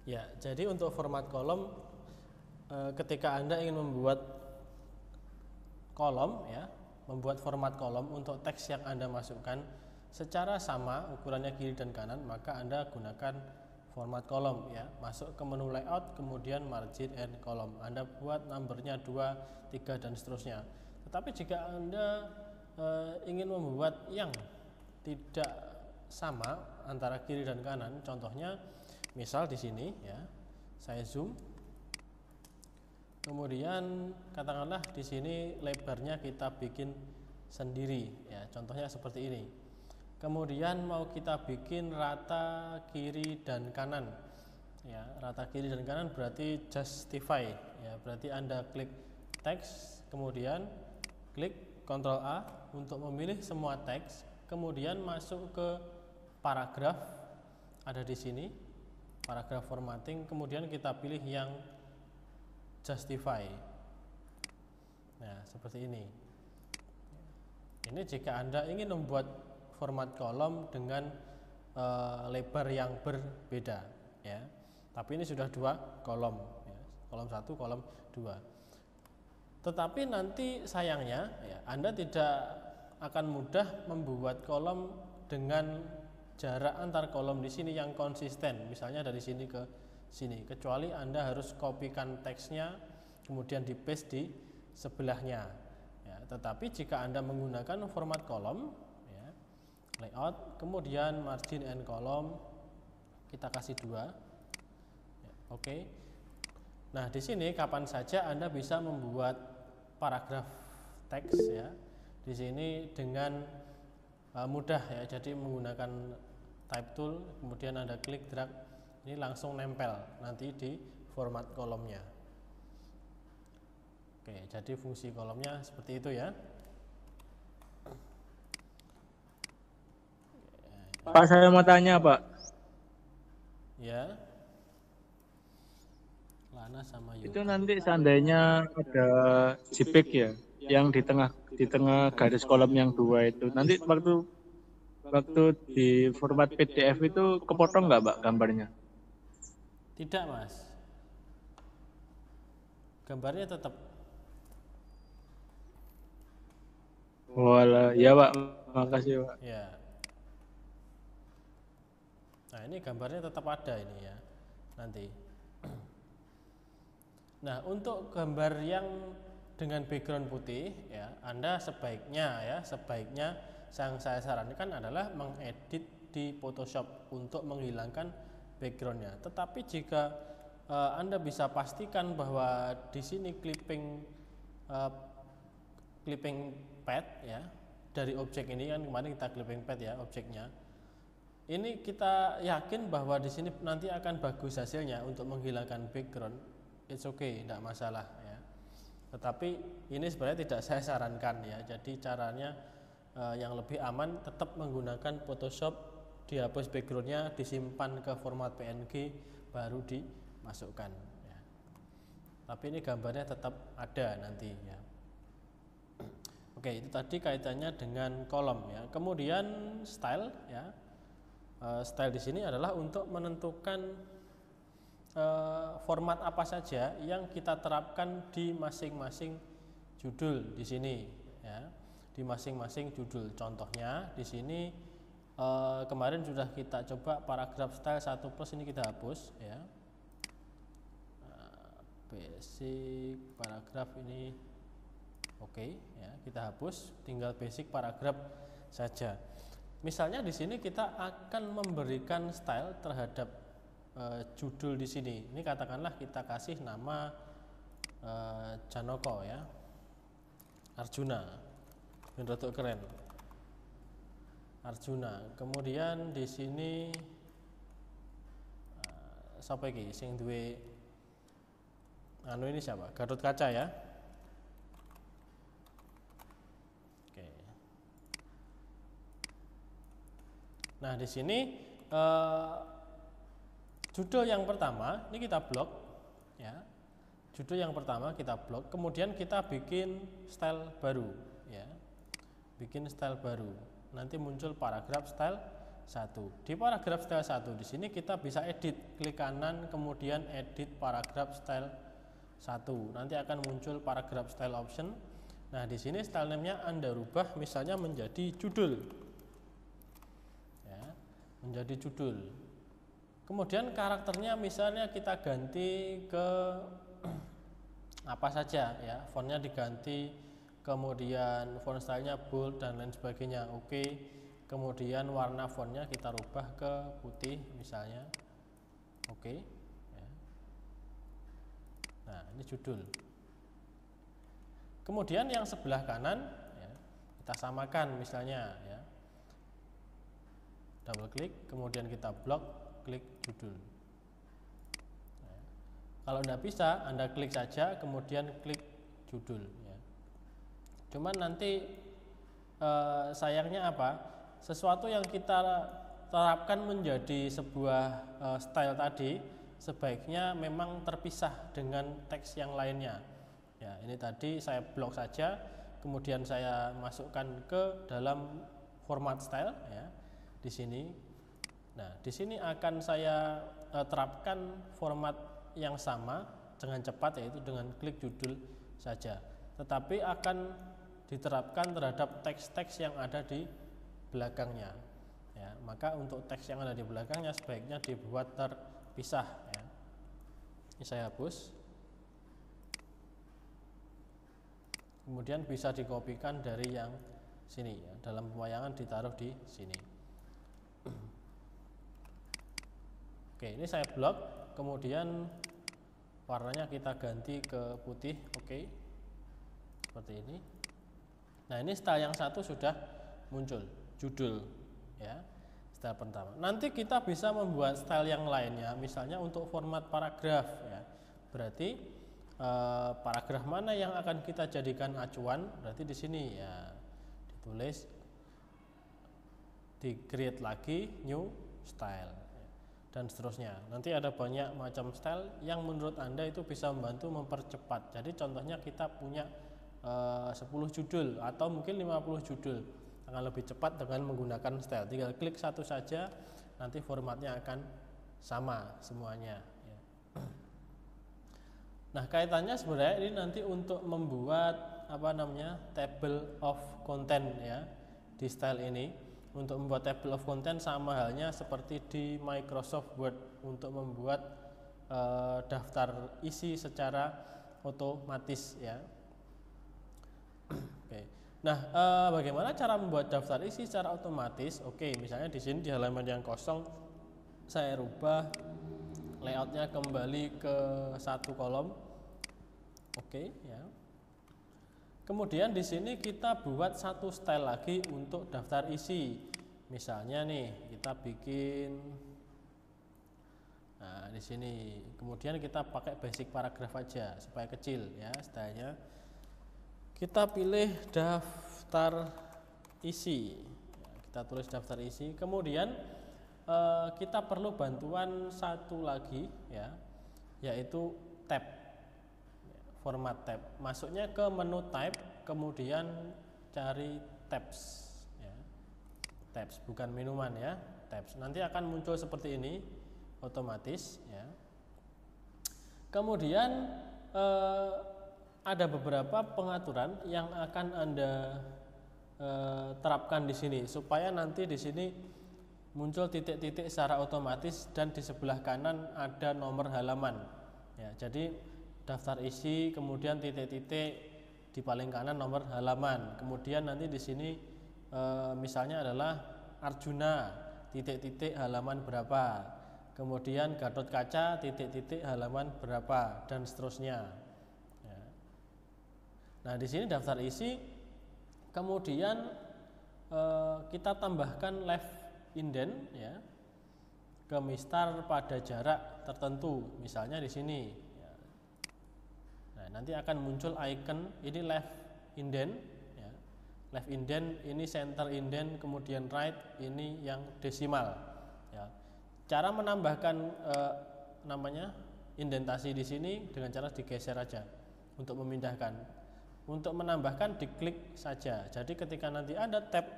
Ya, jadi untuk format kolom ketika Anda ingin membuat kolom ya, membuat format kolom untuk teks yang Anda masukkan secara sama ukurannya kiri dan kanan, maka Anda gunakan format kolom ya. Masuk ke menu layout, kemudian margin and column. Anda buat numbernya 2, 3 dan seterusnya. Tetapi jika Anda ingin membuat yang tidak sama antara kiri dan kanan, contohnya misal di sini ya, saya zoom. Kemudian katakanlah di sini lebarnya kita bikin sendiri ya, contohnya seperti ini. Kemudian mau kita bikin rata kiri dan kanan ya, rata kiri dan kanan berarti justify ya, berarti Anda klik teks, kemudian klik Ctrl A untuk memilih semua teks, kemudian masuk ke paragraf, ada di sini paragraf formatting, kemudian kita pilih yang justify. Nah, seperti ini. Ini jika Anda ingin membuat format kolom dengan lebar yang berbeda ya. Tapi ini sudah 2 kolom ya. Kolom 1, kolom 2. Tetapi nanti sayangnya ya, Anda tidak akan mudah membuat kolom dengan jarak antar kolom di sini yang konsisten, misalnya dari sini ke sini, kecuali Anda harus kopikan teksnya kemudian di paste di sebelahnya ya. Tetapi jika Anda menggunakan format kolom ya, layout, kemudian margin and column kita kasih 2 ya, oke. Nah, di sini kapan saja Anda bisa membuat paragraf teks ya, di sini dengan mudah ya, jadi menggunakan type tool, kemudian Anda klik drag, ini langsung nempel nanti di format kolomnya. Oke, jadi fungsi kolomnya seperti itu ya. Pak, saya mau tanya, Pak. Ya. Lana sama Yoga. Itu nanti seandainya ada JPEG ya, yang di tengah garis kolom yang 2 itu, nanti waktu di format PDF itu kepotong nggak, Pak, gambarnya? Tidak, Mas. Gambarnya tetap. Walah, ya Pak, makasih Pak. Ya. Nah, ini gambarnya tetap ada ini ya, nanti. Nah, untuk gambar yang dengan background putih ya, Anda sebaiknya yang saya sarankan adalah mengedit di Photoshop untuk menghilangkan backgroundnya. Tetapi jika Anda bisa pastikan bahwa di sini clipping pad ya, dari objek ini kan kemarin kita clipping pad ya objeknya. Ini kita yakin bahwa di sini nanti akan bagus hasilnya untuk menghilangkan background. It's okay, tidak masalah ya. Tetapi ini sebenarnya tidak saya sarankan ya. Jadi caranya yang lebih aman tetap menggunakan Photoshop, dihapus backgroundnya, disimpan ke format PNG, baru dimasukkan ya. Tapi ini gambarnya tetap ada nanti ya. Oke, itu tadi kaitannya dengan kolom ya. Kemudian style ya. Style di sini adalah untuk menentukan format apa saja yang kita terapkan di masing-masing judul di sini ya, di masing-masing judul. Contohnya di sini kemarin sudah kita coba paragraf style 1+ ini kita hapus ya. Basic paragraf ini oke ya, kita hapus, tinggal basic paragraf saja. Misalnya di sini kita akan memberikan style terhadap judul di sini. Ini katakanlah kita kasih nama Janoko ya, Arjuna, ini rada keren, Arjuna. Kemudian di sini siapa iki sing duwe anu ini siapa? Gatot Kaca ya. Oke. Nah, di sini judul yang pertama ini kita blok ya. Judul yang pertama kita blok, kemudian kita bikin style baru ya. Bikin style baru. Nanti muncul paragraf style 1. Di paragraf style 1 di sini kita bisa edit, klik kanan kemudian edit paragraf style 1. Nanti akan muncul paragraf style option. Nah, di sini style name-nya Anda rubah misalnya menjadi judul. Ya, menjadi judul. Kemudian karakternya misalnya kita ganti ke apa saja ya, fontnya diganti, kemudian font stylenya bold dan lain sebagainya. Oke. Kemudian warna fontnya kita rubah ke putih misalnya. Oke. Ya. Nah, ini judul. Kemudian yang sebelah kanan ya, kita samakan misalnya ya. Double klik, kemudian kita blok, klik judul. Ya. Kalau tidak bisa, Anda klik saja, kemudian klik judul. Ya. Cuman nanti sayangnya apa? Sesuatu yang kita terapkan menjadi sebuah style tadi sebaiknya memang terpisah dengan teks yang lainnya. Ya, ini tadi saya blok saja, kemudian saya masukkan ke dalam format style ya, di sini. Nah, di sini akan saya terapkan format yang sama dengan cepat, yaitu dengan klik judul saja. Tetapi akan diterapkan terhadap teks-teks yang ada di belakangnya. Ya, maka untuk teks yang ada di belakangnya sebaiknya dibuat terpisah. Ya. Ini saya hapus. Kemudian bisa dikopikan dari yang sini ya, dalam pemayangan ditaruh di sini. Oke, ini saya blok, kemudian warnanya kita ganti ke putih. Oke, seperti ini. Nah, ini style yang satu sudah muncul, judul ya, style pertama. Nanti kita bisa membuat style yang lainnya, misalnya untuk format paragraf ya. Berarti paragraf mana yang akan kita jadikan acuan? Berarti di sini ya, ditulis, di create lagi new style ya, dan seterusnya. Nanti ada banyak macam style yang menurut Anda itu bisa membantu mempercepat. Jadi contohnya kita punya 10 judul atau mungkin 50 judul, akan lebih cepat dengan menggunakan style. Tinggal klik satu saja, nanti formatnya akan sama semuanya ya. Nah, kaitannya sebenarnya ini nanti untuk membuat table of content ya di style ini. Untuk membuat table of content sama halnya seperti di Microsoft Word untuk membuat daftar isi secara otomatis ya. Oke. Nah, bagaimana cara membuat daftar isi secara otomatis? Oke, misalnya di sini di halaman yang kosong saya rubah layoutnya kembali ke satu kolom. Oke, ya. Kemudian di sini kita buat satu style lagi untuk daftar isi. Misalnya nih, kita bikin, nah di sini. Kemudian kita pakai basic paragraph aja supaya kecil ya stylenya. Kita pilih daftar isi. Ya, kita tulis daftar isi. Kemudian kita perlu bantuan satu lagi ya, yaitu tab. Format tab, masuknya ke menu type, kemudian cari tabs ya. Tabs bukan minuman ya, tabs. Nanti akan muncul seperti ini otomatis ya. Kemudian ada beberapa pengaturan yang akan Anda terapkan di sini supaya nanti di sini muncul titik-titik secara otomatis dan di sebelah kanan ada nomor halaman ya. Jadi daftar isi, kemudian titik-titik di paling kanan nomor halaman. Kemudian nanti di sini misalnya adalah Arjuna titik-titik halaman berapa. Kemudian Gatot Kaca titik-titik halaman berapa dan seterusnya. Ya. Nah, di sini daftar isi. Kemudian kita tambahkan left indent ya, ke mistar pada jarak tertentu. Misalnya di sini. Nanti akan muncul icon ini left indent ya. Left indent ini center indent, kemudian right ini yang desimal ya. Cara menambahkan indentasi di sini dengan cara digeser aja untuk memindahkan. Untuk menambahkan diklik saja. Jadi ketika nanti ada tab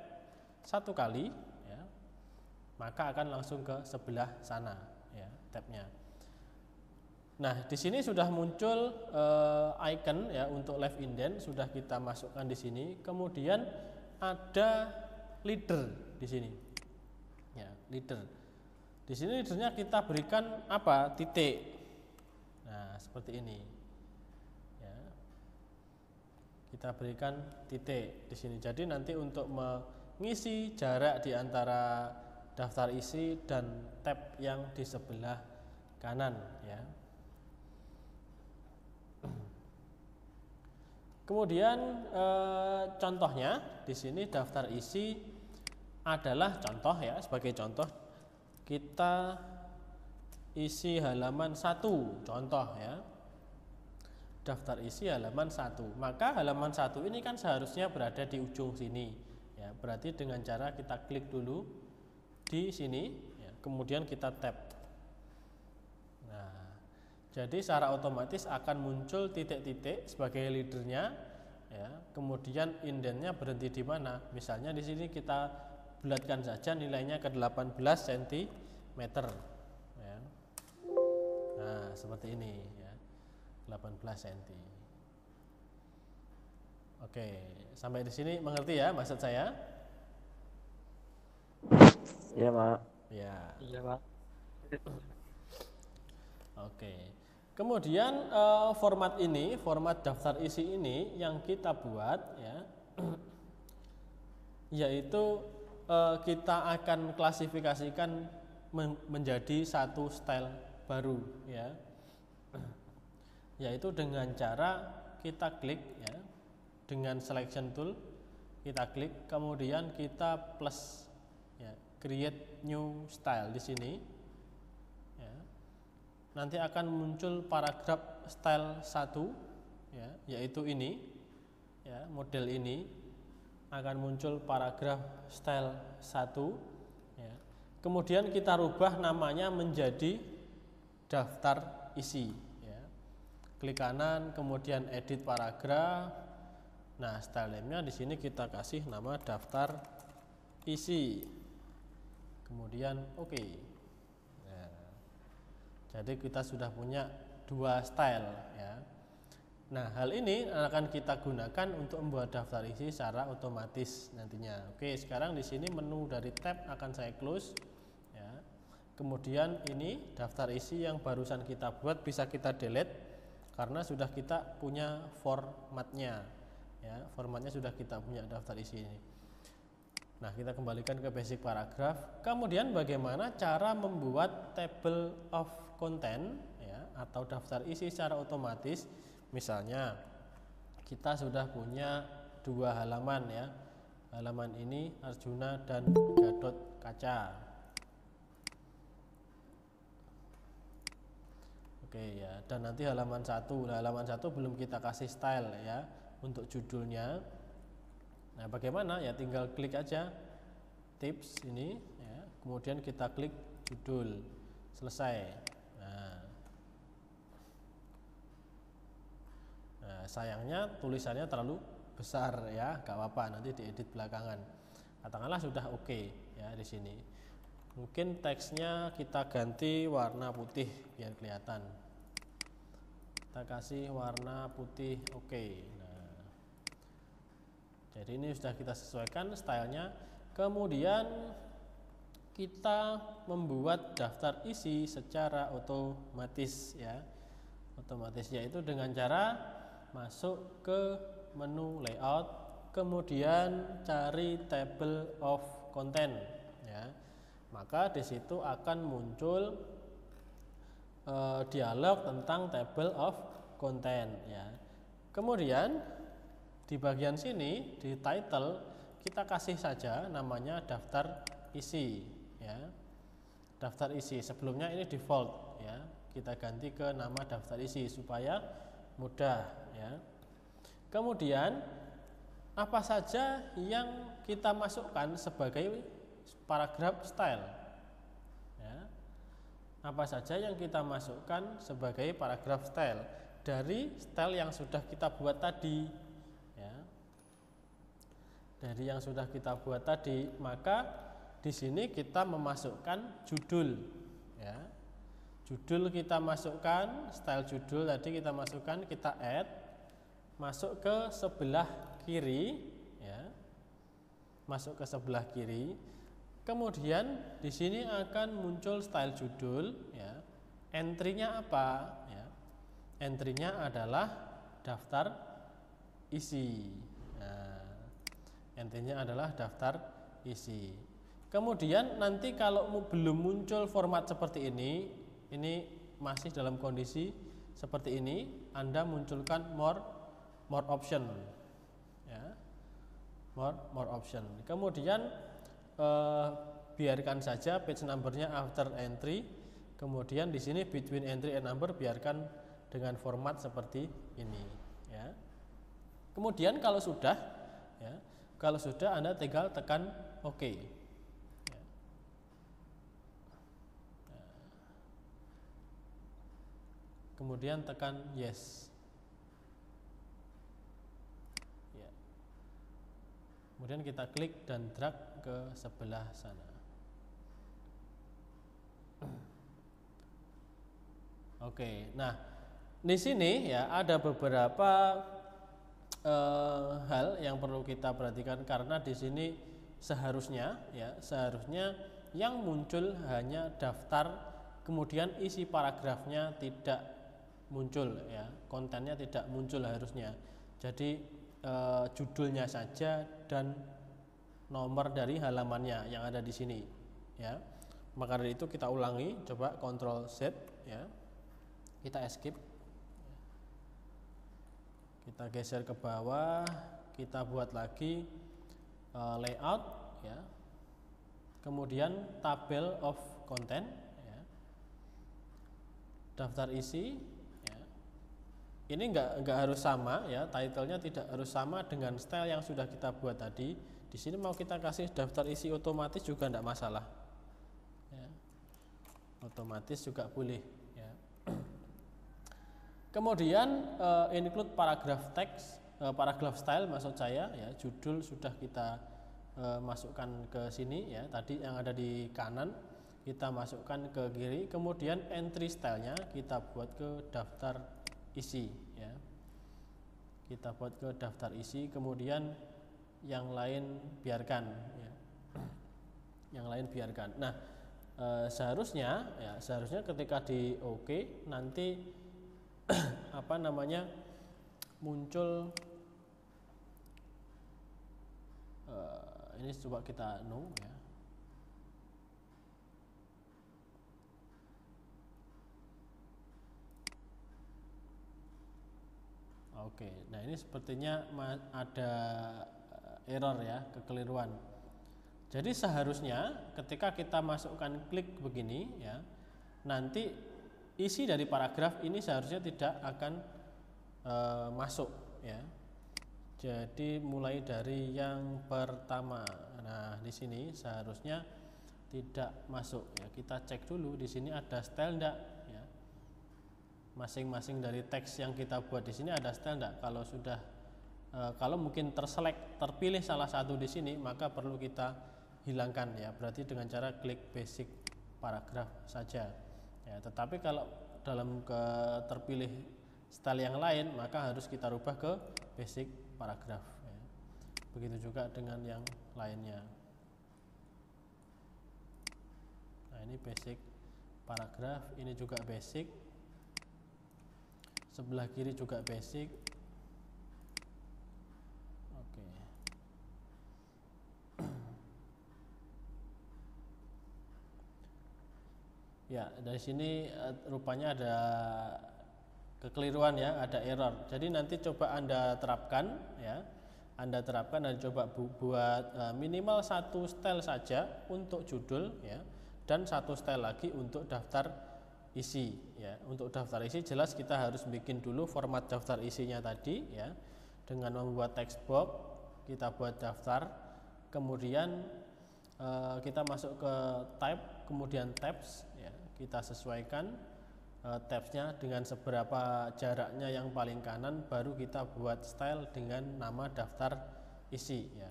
satu kali ya, maka akan langsung ke sebelah sana ya tabnya. Nah, di sini sudah muncul icon ya untuk left indent, sudah kita masukkan di sini. Kemudian ada leader di sini. Ya, leader. Di sini leadernya kita berikan apa? Titik. Nah, seperti ini. Ya. Kita berikan titik di sini. Jadi nanti untuk mengisi jarak di antara daftar isi dan tab yang di sebelah kanan ya. Kemudian contohnya di sini daftar isi adalah contoh ya, sebagai contoh kita isi halaman 1 contoh ya. Daftar isi halaman 1. Maka halaman 1 ini kan seharusnya berada di ujung sini ya. Berarti dengan cara kita klik dulu di sini ya, kemudian kita tab. Jadi secara otomatis akan muncul titik-titik sebagai leadernya, ya. Kemudian indentnya berhenti di mana? Misalnya di sini kita bulatkan saja nilainya ke 18 cm. Ya. Nah seperti ini, ya. 18 cm. Oke, sampai di sini mengerti ya maksud saya? Iya Pak. Ya. Iya Pak. Oke. Kemudian format ini, format daftar isi ini yang kita buat ya, yaitu kita akan klasifikasikan menjadi satu style baru ya, yaitu dengan cara kita klik ya, dengan selection tool kita klik, kemudian kita plus ya, create new style di sini. Nanti akan muncul paragraf style 1 ya, yaitu ini ya, model ini akan muncul paragraf style 1 ya. Kemudian kita rubah namanya menjadi daftar isi ya. Klik kanan kemudian edit paragraf. Nah, style name-nya di sini kita kasih nama daftar isi. Kemudian oke. Jadi kita sudah punya dua style ya. Nah, hal ini akan kita gunakan untuk membuat daftar isi secara otomatis nantinya. Oke, sekarang di sini menu dari tab akan saya close ya. Kemudian ini daftar isi yang barusan kita buat bisa kita delete karena sudah kita punya formatnya ya. Formatnya sudah kita punya daftar isi ini. Nah, kita kembalikan ke basic paragraph. Kemudian bagaimana cara membuat table of content ya, atau daftar isi secara otomatis. Misalnya kita sudah punya dua halaman ya. Halaman ini Arjuna dan Gatot Kaca. Oke ya, dan nanti halaman 1. Halaman 1 belum kita kasih style ya untuk judulnya. Nah, bagaimana? Ya tinggal klik aja tips ini ya. Kemudian kita klik judul. Selesai. Nah, sayangnya tulisannya terlalu besar ya, gak apa-apa, nanti diedit belakangan. Katakanlah sudah oke ya di sini. Mungkin teksnya kita ganti warna putih biar kelihatan. Kita kasih warna putih oke. Jadi ini sudah kita sesuaikan stylenya. Kemudian kita membuat daftar isi secara otomatis ya. Otomatis yaitu dengan cara masuk ke menu layout, kemudian cari table of content ya. Maka di situ akan muncul dialog tentang table of content ya. Kemudian di bagian sini di title kita kasih saja namanya daftar isi ya. Daftar isi, sebelumnya ini default ya. Kita ganti ke nama daftar isi supaya mudah ya. Kemudian apa saja yang kita masukkan sebagai paragraf style ya. Apa saja yang kita masukkan sebagai paragraf style dari style yang sudah kita buat tadi. Dari yang sudah kita buat tadi, maka di sini kita memasukkan judul ya. Judul kita masukkan, style judul tadi kita masukkan, kita add, masuk ke sebelah kiri ya. Masuk ke sebelah kiri. Kemudian di sini akan muncul style judul ya. Entry-nya apa ya? Entry-nya adalah daftar isi. Nah, entry-nya adalah daftar isi. Kemudian nanti kalau belum muncul format seperti ini masih dalam kondisi seperti ini, Anda munculkan more option ya. More option. Kemudian biarkan saja page number-nya after entry. Kemudian di sini between entry and number biarkan dengan format seperti ini ya. Kemudian kalau sudah Anda tinggal tekan OK ya. Kemudian tekan yes ya. Kemudian kita klik dan drag ke sebelah sana. Oke, nah di sini ya ada beberapa hal yang perlu kita perhatikan, karena di sini seharusnya yang muncul hanya daftar, kemudian isi paragrafnya tidak muncul ya, kontennya tidak muncul harusnya. Jadi judulnya saja dan nomor dari halamannya yang ada di sini ya. Maka dari itu kita ulangi, coba Ctrl Z ya. Kita escape. Kita geser ke bawah, kita buat lagi layout ya. Kemudian tabel of content ya. Daftar isi ya. Ini enggak harus sama ya, title-nya tidak harus sama dengan style yang sudah kita buat tadi. Di sini mau kita kasih daftar isi otomatis juga enggak masalah ya. Otomatis juga boleh ya. Kemudian include paragraph text, paragraph style maksud saya ya, judul sudah kita masukkan ke sini ya, tadi yang ada di kanan kita masukkan ke kiri. Kemudian entry stylenya kita buat ke daftar isi ya, kita buat ke daftar isi. Kemudian yang lain biarkan ya, yang lain biarkan. Nah seharusnya ketika di OK nanti muncul ini coba kita no ya. Oke, nah ini sepertinya ada error ya, kekeliruan. Jadi seharusnya ketika kita masukkan klik begini ya, nanti isi dari paragraf ini seharusnya tidak akan masuk ya. Jadi mulai dari yang pertama. Nah, di sini seharusnya tidak masuk ya. Kita cek dulu di sini ada style enggak ya. Masing-masing dari teks yang kita buat di sini ada style enggak? Kalau sudah kalau mungkin terpilih salah satu di sini, maka perlu kita hilangkan ya. Berarti dengan cara klik basic paragraf saja. Ya, tetapi kalau dalam terpilih style yang lain, maka harus kita rubah ke basic paragraf ya. Begitu juga dengan yang lainnya. Nah, ini basic paragraf, ini juga basic. Sebelah kiri juga basic. Oke. Ya, dari sini rupanya ada kekeliruan ya, ada error. Jadi nanti coba Anda terapkan ya. Anda terapkan dan coba buat minimal satu style saja untuk judul ya, dan satu style lagi untuk daftar isi ya. Untuk daftar isi jelas kita harus bikin dulu format daftar isinya tadi ya, dengan membuat text box, kita buat daftar, kemudian kita masuk ke type, kemudian tabs ya, kita sesuaikan tabsnya dengan seberapa jaraknya yang paling kanan, baru kita buat style dengan nama daftar isi ya.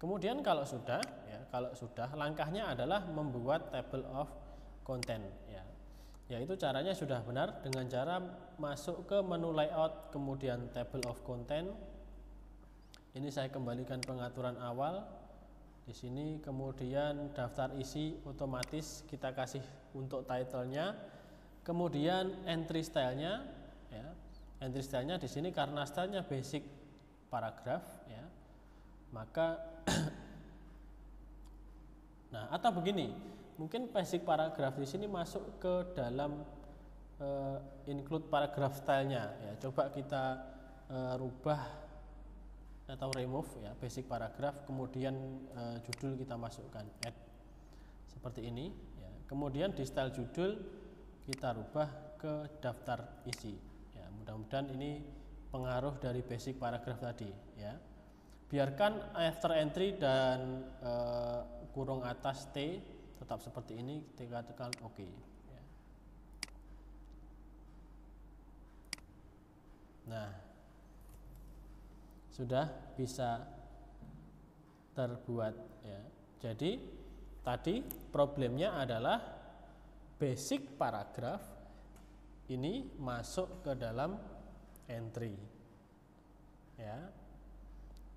Kemudian kalau sudah langkahnya adalah membuat table of content ya. Yaitu caranya sudah benar dengan cara masuk ke menu layout kemudian table of content. Ini saya kembalikan pengaturan awal di sini, kemudian daftar isi otomatis kita kasih untuk title-nya, kemudian entry style-nya ya. Entry style-nya di sini karena style-nya basic paragraph ya. Maka nah, atau begini, mungkin basic paragraph di sini masuk ke dalam include paragraph style-nya ya. Coba kita rubah atau remove ya basic paragraph, kemudian judul kita masukkan add seperti ini ya. Kemudian di style judul kita rubah ke daftar isi ya. Mudah-mudahan ini pengaruh dari basic paragraph tadi ya. Biarkan after entry dan kurung atas T tetap seperti ini, kita tekan OK ya. Nah, sudah bisa terbuat ya. Jadi tadi problemnya adalah basic paragraph ini masuk ke dalam entry ya.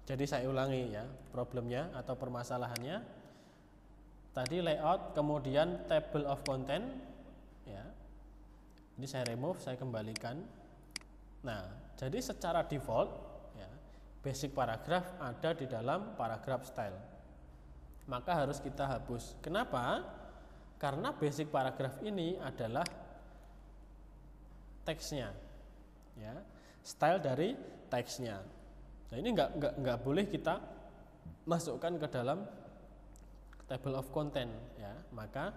Jadi saya ulangi ya problemnya atau permasalahannya. Tadi layout, kemudian table of content ya. Ini saya remove, saya kembalikan. Nah, jadi secara default ya, basic paragraph ada di dalam paragraph style. Maka harus kita hapus. Kenapa? Karena basic paragraph ini adalah teksnya ya. Style dari teksnya. Nah, ini nggak boleh kita masukkan ke dalam table of content ya. Maka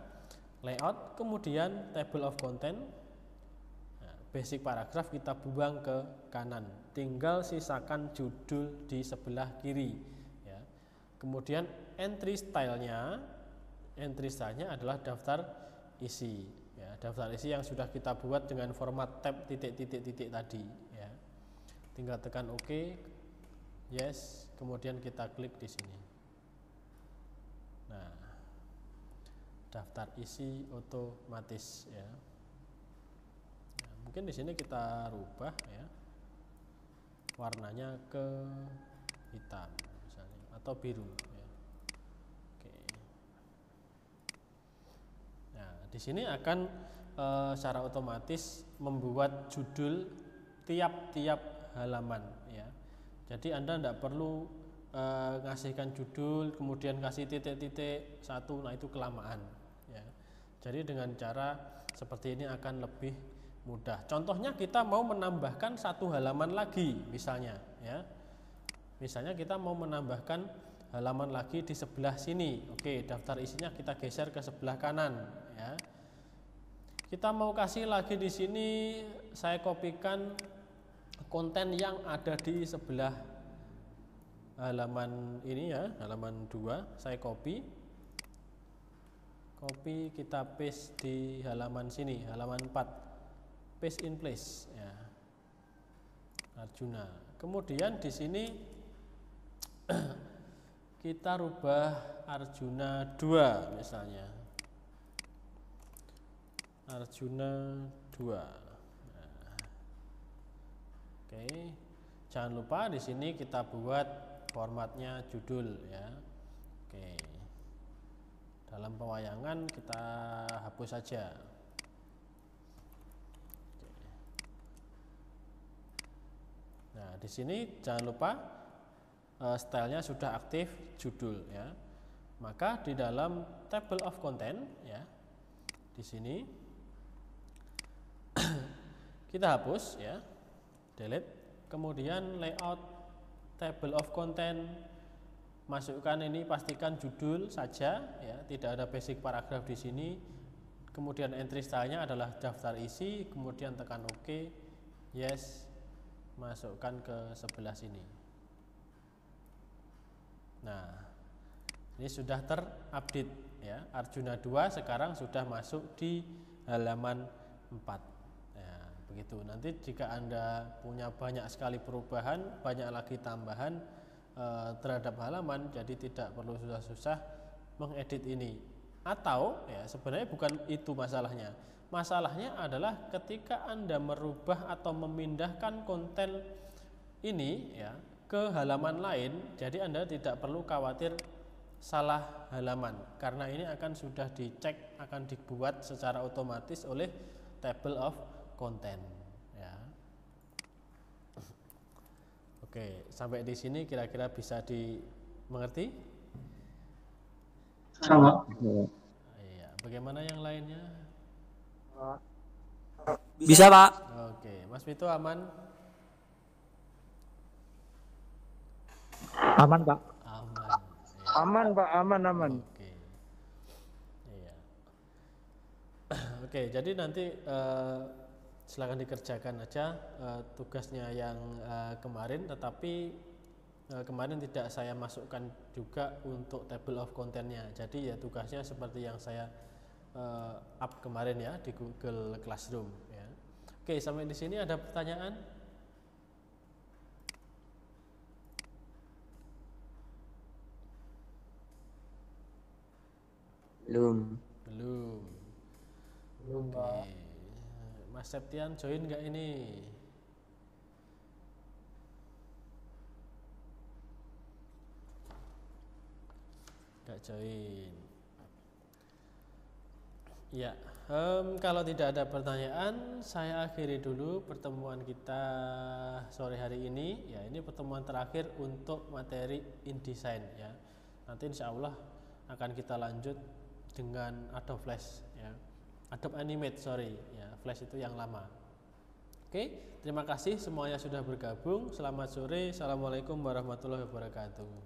layout kemudian table of content, nah, basic paragraph kita buang ke kanan, tinggal sisakan judul di sebelah kiri ya. Kemudian entry style-nya adalah daftar isi ya. Daftar isi yang sudah kita buat dengan format tab titik-titik-titik tadi ya. Tinggal tekan OK. Yes, kemudian kita klik di sini. Nah, daftar isi otomatis ya. Nah, mungkin di sini kita rubah ya, warnanya ke hitam misalnya atau biru ya. Oke. Nah, di sini akan secara otomatis membuat judul tiap-tiap halaman ya. Jadi Anda tidak perlu ngasihkan judul kemudian kasih titik-titik satu, nah itu kelamaan ya. Jadi dengan cara seperti ini akan lebih mudah. Contohnya kita mau menambahkan satu halaman lagi misalnya ya. Misalnya kita mau menambahkan halaman lagi di sebelah sini. Oke, daftar isinya kita geser ke sebelah kanan ya. Kita mau kasih lagi di sini, saya kopikan konten yang ada di sebelah halaman ini ya, halaman 2 saya copy kita paste di halaman sini, halaman 4, paste in place ya, Arjuna. Kemudian di sini kita rubah Arjuna 2 misalnya, Arjuna 2. Oke, jangan lupa di sini kita buat formatnya judul ya. Oke, dalam pewayangan kita hapus saja. Oke. Nah, di sini jangan lupa stylenya sudah aktif judul ya. Maka di dalam table of content ya, di sini kita hapus ya. Delete, kemudian layout table of content, masukkan ini, pastikan judul saja ya, tidak ada basic paragraph di sini. Kemudian entry style-nya adalah daftar isi, kemudian tekan OK, yes, masukkan ke sebelah sini. Nah, ini sudah terupdate ya. Arjuna 2 sekarang sudah masuk di halaman 4. Begitu. Nanti jika Anda punya banyak sekali perubahan, banyak lagi tambahan, terhadap halaman, jadi tidak perlu susah-susah mengedit ini. Atau ya sebenarnya bukan itu masalahnya. Masalahnya adalah ketika Anda merubah atau memindahkan konten ini ya ke halaman lain, jadi Anda tidak perlu khawatir salah halaman, karena ini akan sudah dicek, akan dibuat secara otomatis oleh table of content ya. Oke, sampai di sini kira-kira bisa dimengerti? Sama. Iya, bagaimana yang lainnya? Bisa, Pak. Oke, Mas Vito aman? Aman, Pak. Aman. Aman, Pak. Aman. Oke. Iya. Oke, jadi nanti silakan dikerjakan aja tugasnya yang kemarin, tetapi kemarin tidak saya masukkan juga untuk table of contentnya. Jadi ya tugasnya seperti yang saya up kemarin ya di Google Classroom ya. Oke, sampai di sini ada pertanyaan? Belum. Oke. Mas Septian join nggak ini? Nggak join. Ya, kalau tidak ada pertanyaan, saya akhiri dulu pertemuan kita sore hari ini. Ya, ini pertemuan terakhir untuk materi InDesign ya. Nanti insya Allah akan kita lanjut dengan Adobe Flash ya. Adobe Animate ya, Flash itu yang lama. Oke, terima kasih semuanya sudah bergabung. Selamat sore. Assalamualaikum warahmatullahi wabarakatuh.